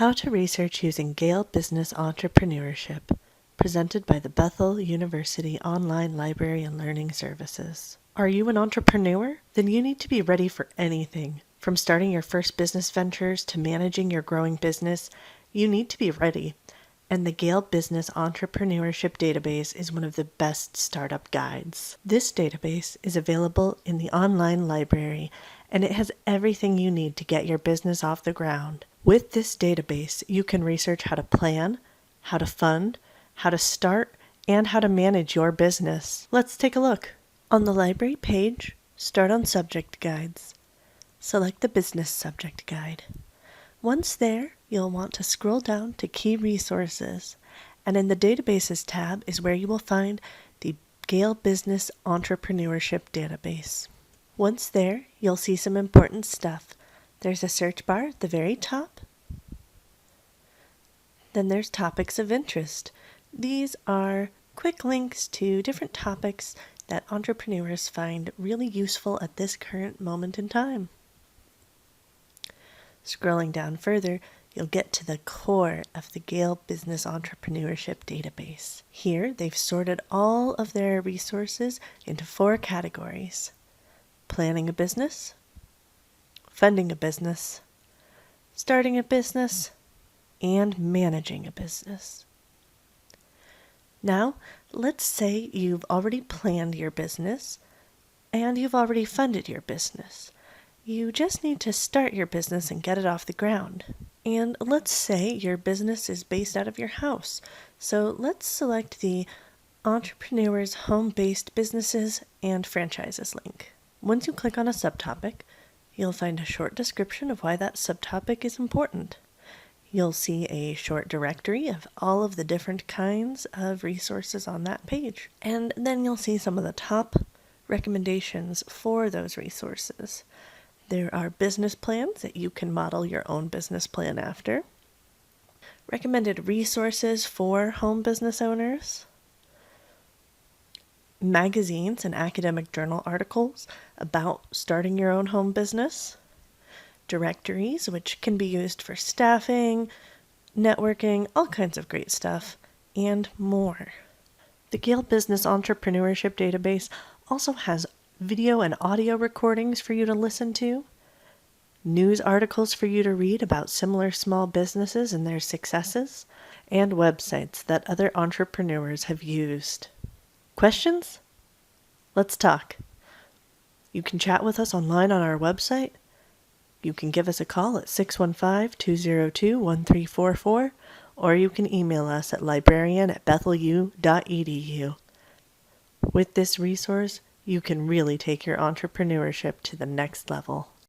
How to Research Using Gale Business Entrepreneurship, presented by the Bethel University Online Library and Learning Services. Are you an entrepreneur? Then you need to be ready for anything. From starting your first business ventures to managing your growing business, you need to be ready. And the Gale Business Entrepreneurship Database is one of the best startup guides. This database is available in the online library, and it has everything you need to get your business off the ground. With this database, you can research how to plan, how to fund, how to start, and how to manage your business. Let's take a look. On the library page, start on Subject Guides. Select the Business Subject Guide. Once there, you'll want to scroll down to Key Resources, and in the Databases tab is where you will find the Gale Business Entrepreneurship Database. Once there, you'll see some important stuff. There's a search bar at the very top. Then there's Topics of Interest. These are quick links to different topics that entrepreneurs find really useful at this current moment in time. Scrolling down further, you'll get to the core of the Gale Business Entrepreneurship Database. Here, they've sorted all of their resources into 4 categories: planning a business, funding a business, starting a business, and managing a business. Now, let's say you've already planned your business and you've already funded your business. You just need to start your business and get it off the ground. And let's say your business is based out of your house. So let's select the Entrepreneurs Home-Based Businesses and Franchises link. Once you click on a subtopic, you'll find a short description of why that subtopic is important. You'll see a short directory of all of the different kinds of resources on that page. And then you'll see some of the top recommendations for those resources. There are business plans that you can model your own business plan after. Recommended resources for home business owners. Magazines and academic journal articles about starting your own home business. Directories, which can be used for staffing, networking, all kinds of great stuff, and more. The Gale Business Entrepreneurship Database also has video and audio recordings for you to listen to, news articles for you to read about similar small businesses and their successes, and websites that other entrepreneurs have used. Questions? Let's talk. You can chat with us online on our website. You can give us a call at 615-202-1344, or you can email us at librarian@bethelu.edu. With this resource, you can really take your entrepreneurship to the next level.